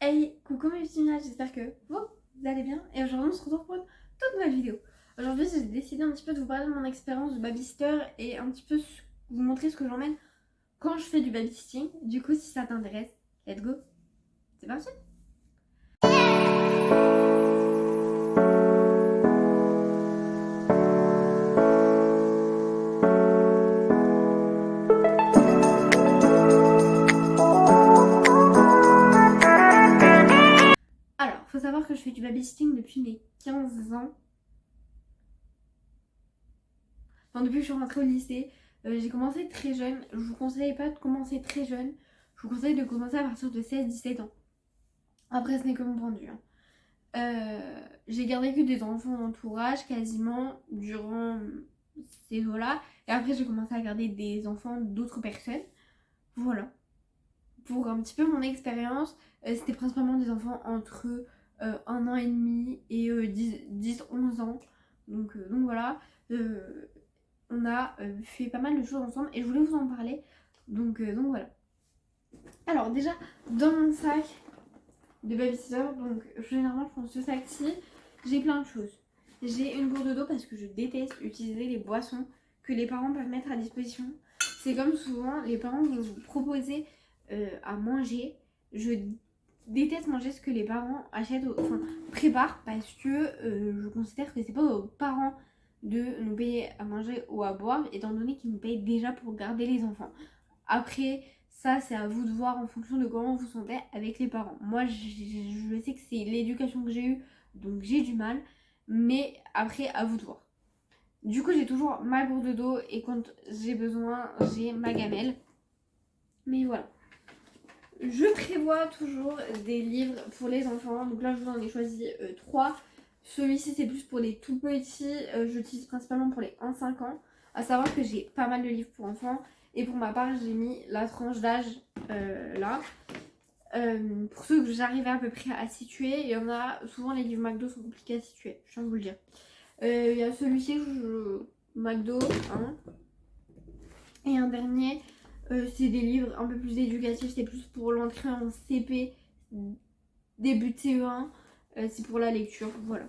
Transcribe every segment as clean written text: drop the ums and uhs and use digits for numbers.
Hey, coucou mes petits minas, j'espère que vous allez bien. Et aujourd'hui, on se retrouve pour une toute nouvelle vidéo. Aujourd'hui, j'ai décidé un petit peu de vous parler de mon expérience de babysitter et un petit peu vous montrer ce que j'emmène quand je fais du babysitting. Du coup, si ça t'intéresse, let's go. C'est parti. Alors, faut savoir que je fais du babysitting depuis mes 15 ans. Enfin, depuis que je suis rentrée au lycée. J'ai commencé très jeune. Je vous conseille pas de commencer très jeune. Je vous conseille de commencer à partir de 16-17 ans. Après, ce n'est que mon point de vue. J'ai gardé que des enfants d'entourage quasiment durant ces eaux-là. Et après, j'ai commencé à garder des enfants d'autres personnes. Voilà. Pour un petit peu mon expérience, c'était principalement des enfants entre 1 an et demi et 10-11 ans. Donc voilà. On a fait pas mal de choses ensemble et je voulais vous en parler. Donc voilà. Alors déjà, dans mon sac de babysitter, donc généralement je prends ce sac-ci, j'ai plein de choses. J'ai une gourde d'eau parce que je déteste utiliser les boissons que les parents peuvent mettre à disposition. C'est comme souvent, les parents vont vous proposer à manger. Je déteste manger ce que les parents achètent, enfin préparent, parce que je considère que c'est pas aux parents de nous payer à manger ou à boire, étant donné qu'ils nous payent déjà pour garder les enfants. Après, ça, c'est à vous de voir en fonction de comment vous vous sentez avec les parents. Moi, je sais que c'est l'éducation que j'ai eue, donc j'ai du mal. Mais après, à vous de voir. Du coup, j'ai toujours ma gourde d'eau et quand j'ai besoin, j'ai ma gamelle. Mais voilà. Je prévois toujours des livres pour les enfants. Donc là, je vous en ai choisi 3. Celui-ci, c'est plus pour les tout petits. J'utilise principalement pour les 1-5 ans. À savoir que j'ai pas mal de livres pour enfants. Et pour ma part, j'ai mis la tranche d'âge là. Pour ceux que j'arrivais à peu près à situer, il y en a souvent les livres McDo sont compliqués à situer, je viens de vous le dire. Il y a celui-ci, McDo, hein. Et un dernier, c'est des livres un peu plus éducatifs, c'est plus pour l'entrée en CP, début de CE1, c'est pour la lecture, voilà.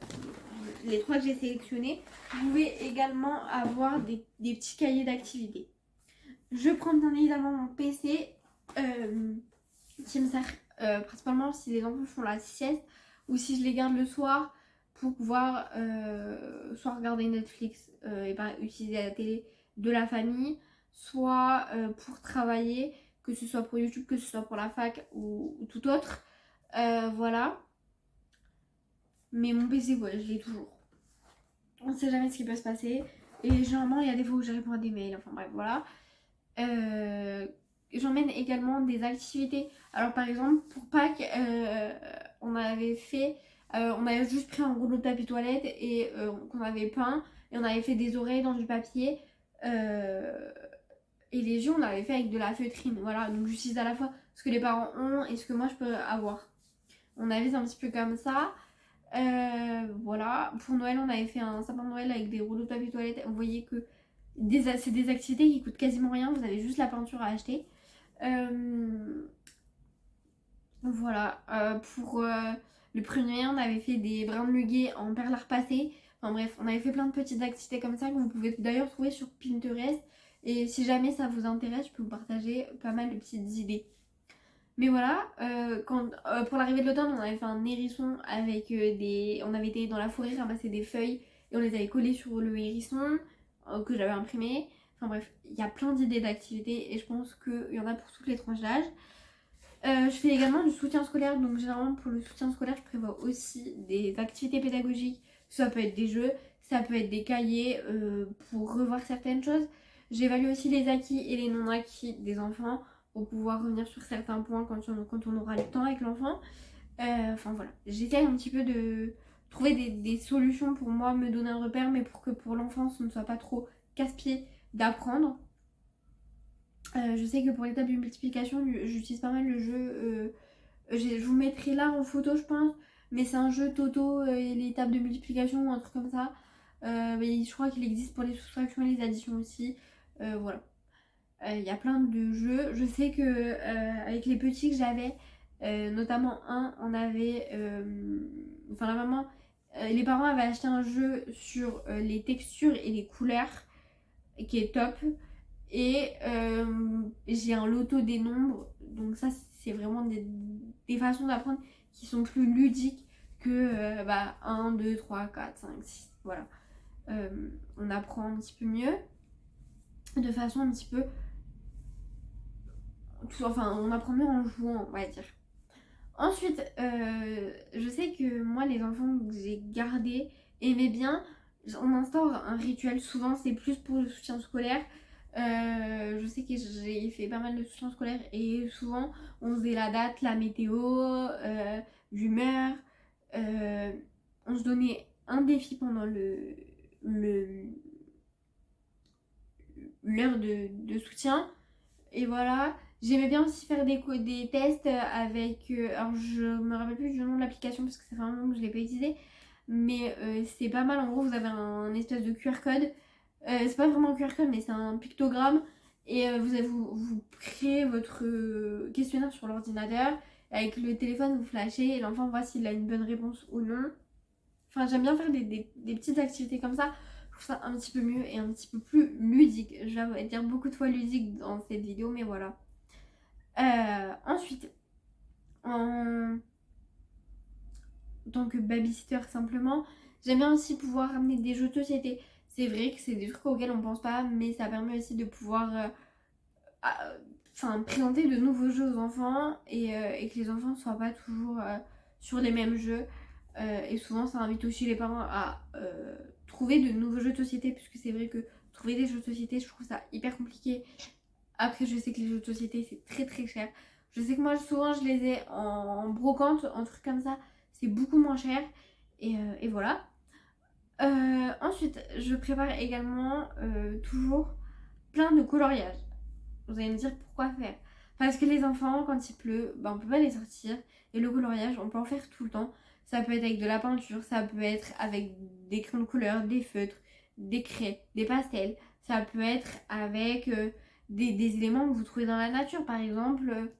Les 3 que j'ai sélectionnés, vous pouvez également avoir des petits cahiers d'activités. Je prends bien évidemment mon PC qui me sert principalement si les enfants font la sieste ou si je les garde le soir pour pouvoir soit regarder Netflix et utiliser la télé de la famille, soit pour travailler, que ce soit pour YouTube, que ce soit pour la fac ou tout autre. Voilà. Mais mon PC, voilà, je l'ai toujours. On ne sait jamais ce qui peut se passer. Et généralement, il y a des fois où je réponds à des mails. Enfin bref, voilà. J'emmène également des activités. Alors par exemple, pour Pâques, on avait fait... on avait juste pris un rouleau de papier toilette et qu'on avait peint. Et on avait fait des oreilles dans du papier. Et les yeux, on l'avait fait avec de la feutrine. Voilà, donc j'utilise à la fois ce que les parents ont et ce que moi je peux avoir. On avait fait un petit peu comme ça. Voilà, pour Noël, on avait fait un sapin de Noël avec des rouleaux de papier toilette. Vous voyez que c'est des activités qui coûtent quasiment rien. Vous avez juste la peinture à acheter. Voilà, pour le premier, on avait fait des brins de muguet en perles à repasser. Enfin bref, on avait fait plein de petites activités comme ça que vous pouvez d'ailleurs trouver sur Pinterest. Et si jamais ça vous intéresse, je peux vous partager pas mal de petites idées. Mais voilà, pour l'arrivée de l'automne, on avait fait un hérisson avec des... On avait été dans la forêt ramasser des feuilles et on les avait collées sur le hérisson que j'avais imprimé. Enfin bref, il y a plein d'idées d'activités et je pense qu'il y en a pour toutes les tranches d'âge. Je fais également du soutien scolaire, donc généralement pour le soutien scolaire, je prévois aussi des activités pédagogiques. Ça peut être des jeux, ça peut être des cahiers pour revoir certaines choses. J'évalue aussi les acquis et les non-acquis des enfants pour pouvoir revenir sur certains points quand on aura le temps avec l'enfant. Enfin voilà, j'essaie un petit peu de trouver des solutions pour moi, me donner un repère, mais pour que pour l'enfant ce ne soit pas trop casse-pied d'apprendre. Je sais que pour les tables de multiplication, j'utilise pas mal le jeu. Je vous mettrai là en photo, je pense. Mais c'est un jeu Toto et les tables de multiplication ou un truc comme ça. Mais je crois qu'il existe pour les soustractions et les additions aussi. Voilà. Il y a plein de jeux. Je sais que avec les petits que j'avais, Notamment on avait... Enfin la maman... les parents avaient acheté un jeu sur les textures et les couleurs qui est top. Et j'ai un loto des nombres. Donc ça, c'est vraiment des façons d'apprendre qui sont plus ludiques que 1, 2, 3, 4, 5, 6. Voilà. On apprend un petit peu mieux. De façon un petit peu... Enfin, on apprend mieux en jouant, on va dire. Ensuite, je sais que moi, les enfants que j'ai gardés aimaient bien. On instaure un rituel, souvent c'est plus pour le soutien scolaire. Je sais que j'ai fait pas mal de soutien scolaire et souvent on faisait la date, la météo, l'humeur. On se donnait un défi pendant l'heure de soutien. Et voilà. J'aimais bien aussi faire des tests avec... alors je me rappelle plus du nom de l'application parce que ça fait un moment que je l'ai pas utilisé. Mais c'est pas mal. En gros, vous avez un espèce de QR code. C'est pas vraiment un QR code, mais c'est un pictogramme. Et vous créez votre questionnaire sur l'ordinateur. Avec le téléphone, vous flashez et l'enfant voit s'il a une bonne réponse ou non. Enfin, j'aime bien faire des petites activités comme ça. Je trouve ça un petit peu mieux et un petit peu plus ludique. Je vais dire beaucoup de fois ludique dans cette vidéo, mais voilà. Ensuite, en tant que babysitter simplement, j'aime bien aussi pouvoir ramener des jeux de société. C'est vrai que c'est des trucs auxquels on pense pas, mais ça permet aussi de pouvoir présenter de nouveaux jeux aux enfants et que les enfants ne soient pas toujours sur les mêmes jeux. Et souvent, ça invite aussi les parents à trouver de nouveaux jeux de société, puisque c'est vrai que trouver des jeux de société, je trouve ça hyper compliqué. Après, je sais que les jeux de société, c'est très très cher. Je sais que moi, souvent, je les ai en brocante, en trucs comme ça. C'est beaucoup moins cher. Et voilà. Ensuite, je prépare également toujours plein de coloriages. Vous allez me dire pourquoi faire. Parce que les enfants, quand il pleut, on peut pas les sortir. Et le coloriage, on peut en faire tout le temps. Ça peut être avec de la peinture, ça peut être avec des crayons de couleur, des feutres, des craies, des pastels. Ça peut être avec des éléments que vous trouvez dans la nature. Par exemple,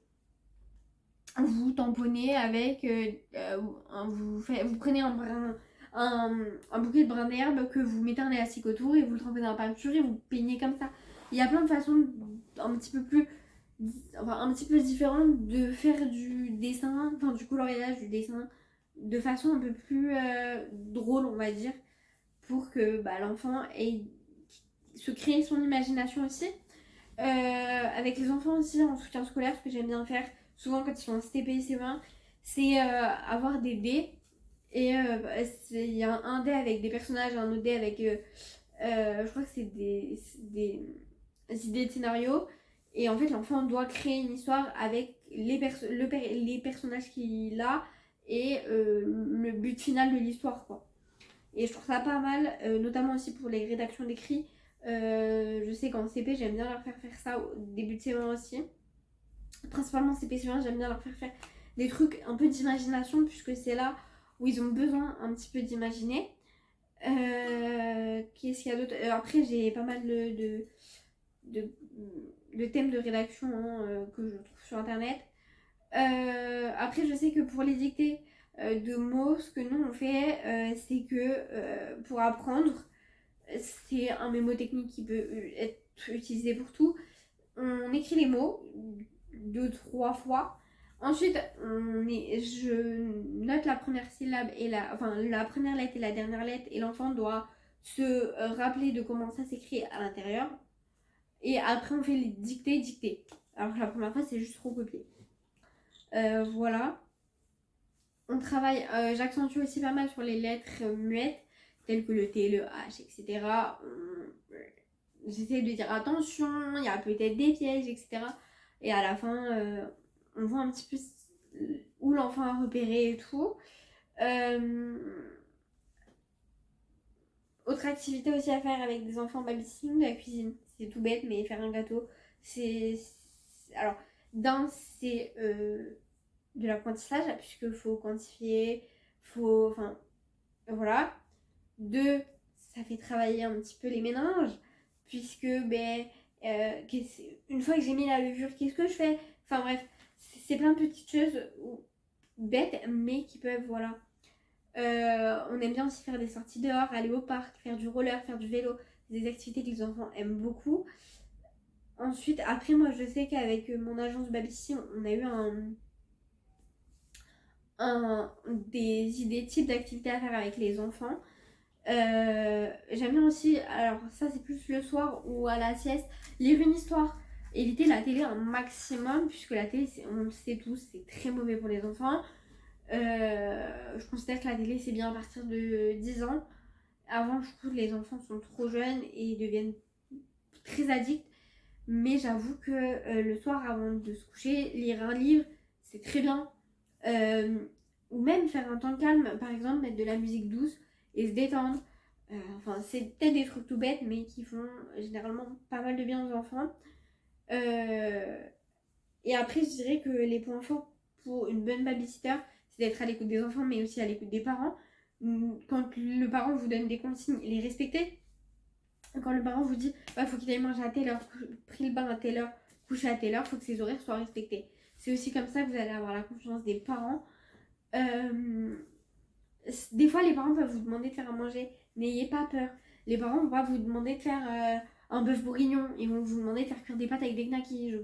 vous tamponnez avec... vous prenez un bouquet de brins d'herbe que vous mettez un élastique autour et vous le trempez dans la peinture et vous peignez comme ça. Il y a plein de façons un petit peu plus... Enfin, un petit peu différentes de faire du dessin, enfin du coloriage, du dessin, de façon un peu plus drôle, on va dire, pour que l'enfant se crée son imagination aussi. Avec les enfants aussi en soutien scolaire, ce que j'aime bien faire souvent quand ils sont en CP et CE1, c'est avoir des dés. Et il y a un dé avec des personnages, un autre dé avec, je crois que c'est des idées de scénario. Et en fait, l'enfant doit créer une histoire avec les personnages qu'il a et le but final de l'histoire, quoi. Et je trouve ça pas mal, notamment aussi pour les rédactions d'écrits. Je sais qu'en CP, j'aime bien leur faire ça au début de CE1 aussi. Principalement CP CE1, j'aime bien leur faire des trucs un peu d'imagination, puisque c'est là où ils ont besoin un petit peu d'imaginer. Qu'est-ce qu'il y a d'autre? Après, j'ai pas mal de thèmes de rédaction que je trouve sur internet. Après, je sais que pour les dictées de mots, ce que nous on fait, c'est que pour apprendre, c'est un mémotechnique qui peut être utilisé pour tout. On écrit les mots 2-3 fois. Ensuite, je note la première syllabe et la première lettre et la dernière lettre, et l'enfant doit se rappeler de comment ça s'écrit à l'intérieur. Et après, on fait les dictées. Alors que la première fois, c'est juste recopier. Voilà. On travaille, j'accentue aussi pas mal sur les lettres muettes, telles que le T, le H, etc. J'essaie de dire attention, il y a peut-être des pièges, etc. Et à la fin, on voit un petit peu où l'enfant a repéré et tout. Autre activité aussi à faire avec des enfants babysitting, de la cuisine. C'est tout bête, mais faire un gâteau, alors, c'est de l'apprentissage, puisqu'il faut quantifier, enfin, voilà. 2, ça fait travailler un petit peu les méninges, puisque, une fois que j'ai mis la levure, qu'est-ce que je fais? Enfin bref, C'est plein de petites choses bêtes, mais qui peuvent, voilà. On aime bien aussi faire des sorties dehors, aller au parc, faire du roller, faire du vélo, des activités que les enfants aiment beaucoup. Ensuite, après, moi, je sais qu'avec mon agence Babyssi, on a eu des idées types d'activités à faire avec les enfants. J'aime bien aussi, alors ça c'est plus le soir ou à la sieste, lire une histoire. Éviter la télé un maximum, puisque la télé, on le sait tous, c'est très mauvais pour les enfants. Je considère que la télé c'est bien à partir de 10 ans. Avant, je trouve que les enfants sont trop jeunes et deviennent très addicts. Mais j'avoue que le soir, avant de se coucher, lire un livre, c'est très bien. Euh, ou même faire un temps calme, par exemple, mettre de la musique douce et se détendre. Enfin, c'est peut-être des trucs tout bêtes, mais qui font généralement pas mal de bien aux enfants. Euh, et après, je dirais que les points forts pour une bonne babysitter, c'est d'être à l'écoute des enfants, mais aussi à l'écoute des parents. Quand le parent vous donne des consignes, les respecter. Quand le parent vous dit il faut qu'il aille manger à telle heure, pris le bain à telle heure, coucher à telle heure, il faut que ses horaires soient respectés. C'est aussi comme ça que vous allez avoir la confiance des parents. Euh, des fois, les parents peuvent vous demander de faire à manger. N'ayez pas peur. Les parents vont pas vous demander de faire un bœuf bourguignon. Ils vont vous demander de faire cuire des pâtes avec des knackis.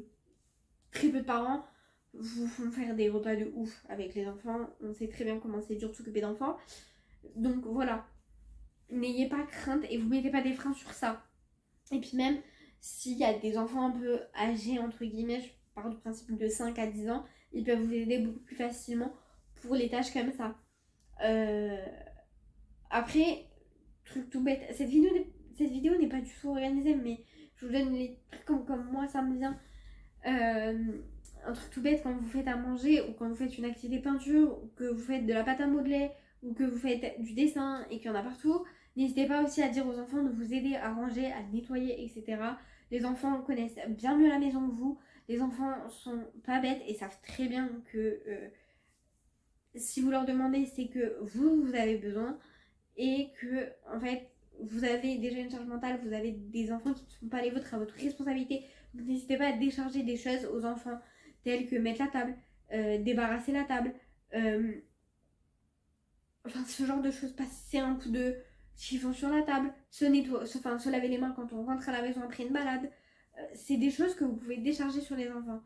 Très peu de parents vous font faire des repas de ouf avec les enfants. On sait très bien comment c'est dur de s'occuper d'enfants. Donc voilà. N'ayez pas crainte et vous mettez pas des freins sur ça. Et puis même, s'il y a des enfants un peu âgés, entre guillemets, je pars du principe de 5 à 10 ans, ils peuvent vous aider beaucoup plus facilement pour les tâches comme ça. Euh, Après, truc tout bête, cette vidéo n'est pas du tout organisée, mais je vous donne les trucs comme moi ça me vient. Un truc tout bête, quand vous faites à manger ou quand vous faites une activité peinture ou que vous faites de la pâte à modeler ou que vous faites du dessin et qu'il y en a partout, n'hésitez pas aussi à dire aux enfants de vous aider à ranger, à nettoyer, etc. Les enfants connaissent bien mieux la maison que vous. Les enfants sont pas bêtes et savent très bien que si vous leur demandez, c'est que vous avez besoin et que, en fait, vous avez déjà une charge mentale, vous avez des enfants qui ne sont pas les vôtres à votre responsabilité. Donc n'hésitez pas à décharger des choses aux enfants, telles que mettre la table, débarrasser la table, enfin ce genre de choses, passer un coup de chiffon sur la table, se laver les mains quand on rentre à la maison après une balade. C'est des choses que vous pouvez décharger sur les enfants.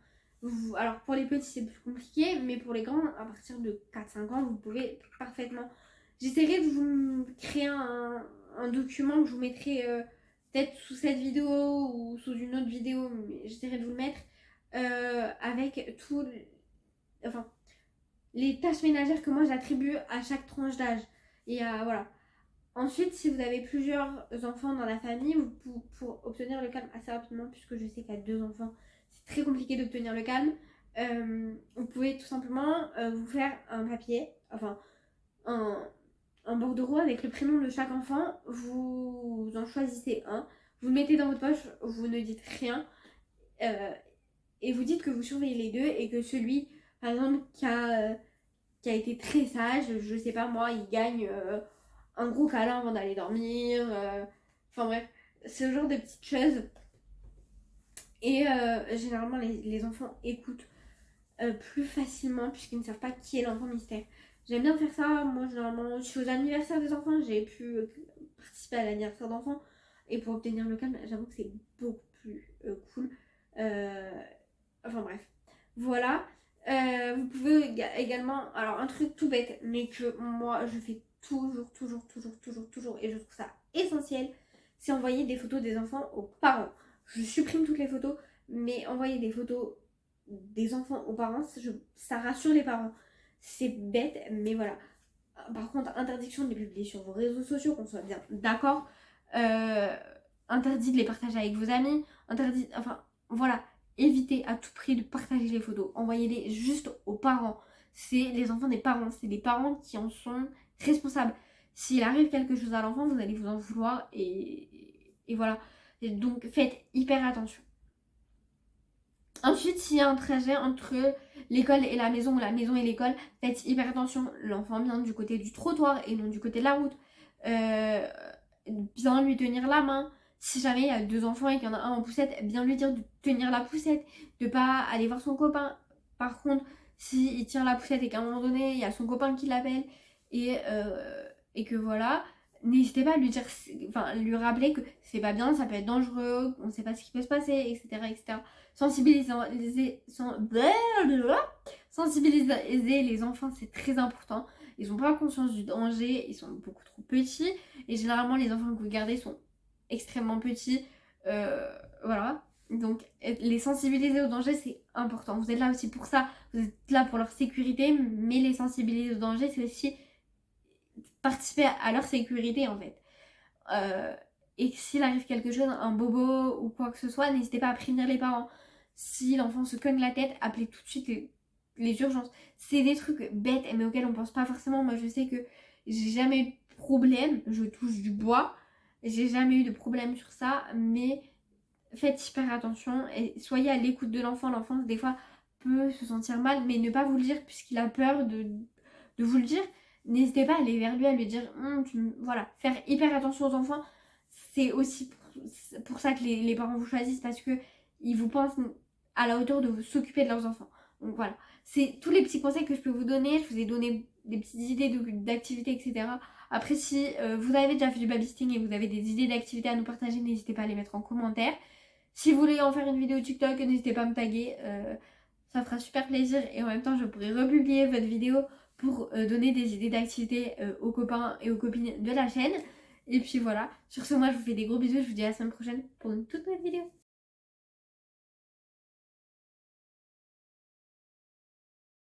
Alors pour les petits c'est plus compliqué, mais pour les grands, à partir de 4-5 ans, vous pouvez parfaitement. J'essaierai de vous créer un document que je vous mettrai peut-être sous cette vidéo ou sous une autre vidéo, mais j'essaierai de vous le mettre avec enfin, les tâches ménagères que moi j'attribue à chaque tranche d'âge. Et voilà. Ensuite, si vous avez plusieurs enfants dans la famille, pour obtenir le calme assez rapidement, puisque je sais qu'à 2 enfants, c'est très compliqué d'obtenir le calme, vous pouvez tout simplement vous faire un papier, enfin un bordereau avec le prénom de chaque enfant. Vous en choisissez un, vous le mettez dans votre poche, vous ne dites rien, et vous dites que vous surveillez les deux et que celui, par exemple, qui a été très sage, je sais pas moi, il gagne un gros câlin avant d'aller dormir. Enfin bref, ce genre de petites choses. Et généralement, les enfants écoutent plus facilement puisqu'ils ne savent pas qui est l'enfant mystère. J'aime bien faire ça. Moi, généralement, je suis aux anniversaires des enfants. J'ai pu participer à l'anniversaire d'enfants. Et pour obtenir le calme, j'avoue que c'est beaucoup plus cool. Enfin bref. Voilà. Vous pouvez également, alors un truc tout bête, mais que moi je fais toujours, et je trouve ça essentiel, c'est envoyer des photos des enfants aux parents. Je supprime toutes les photos, mais envoyer des photos des enfants aux parents, ça rassure les parents. C'est bête, mais voilà. Par contre, interdiction de les publier sur vos réseaux sociaux, qu'on soit bien d'accord. Interdit de les partager avec vos amis. Interdit, enfin, voilà. Évitez à tout prix de partager les photos. Envoyez-les juste aux parents. C'est les enfants des parents. C'est les parents qui en sont responsables. S'il arrive quelque chose à l'enfant, vous allez vous en vouloir. Et voilà. Et donc, faites hyper attention. Ensuite, s'il y a un trajet entre l'école et la maison ou la maison et l'école, faites hyper attention. L'enfant vient du côté du trottoir et non du côté de la route. Bien lui tenir la main. Si jamais il y a 2 enfants et qu'il y en a un en poussette, bien lui dire de tenir la poussette, de pas aller voir son copain. Par contre, s'il tire la poussette et qu'à un moment donné, il y a son copain qui l'appelle et que voilà, n'hésitez pas à lui dire, enfin, lui rappeler que c'est pas bien, ça peut être dangereux, on sait pas ce qui peut se passer, etc. etc. Sensibiliser les enfants, c'est très important. Ils n'ont pas conscience du danger, ils sont beaucoup trop petits. Et généralement, les enfants que vous gardez sont extrêmement petits. Voilà. Donc, les sensibiliser au danger, c'est important. Vous êtes là aussi pour ça. Vous êtes là pour leur sécurité, mais les sensibiliser au danger, c'est aussi participer à leur sécurité, en fait. Et s'il arrive quelque chose, un bobo ou quoi que ce soit, n'hésitez pas à prévenir les parents. Si l'enfant se cogne la tête, appelez tout de suite les urgences. C'est des trucs bêtes mais auxquels on pense pas forcément. Moi, je sais que j'ai jamais eu de problème. Je touche du bois. J'ai jamais eu de problème sur ça. Mais faites hyper attention et soyez à l'écoute de l'enfant. L'enfant, des fois, peut se sentir mal, mais ne pas vous le dire puisqu'il a peur de vous le dire. N'hésitez pas à aller vers lui, à lui dire voilà, faire hyper attention aux enfants. C'est aussi pour ça que les parents vous choisissent parce que ils vous pensent à la hauteur de s'occuper de leurs enfants. Donc voilà, c'est tous les petits conseils que je peux vous donner. Je vous ai donné des petites idées d'activités, etc. Après, si vous avez déjà fait du babysitting et vous avez des idées d'activités à nous partager, n'hésitez pas à les mettre en commentaire. Si vous voulez en faire une vidéo TikTok, n'hésitez pas à me taguer. Ça fera super plaisir et en même temps, je pourrai republier votre vidéo pour donner des idées d'activités aux copains et aux copines de la chaîne. Et puis voilà, sur ce, moi je vous fais des gros bisous, je vous dis à la semaine prochaine pour une toute nouvelle vidéo.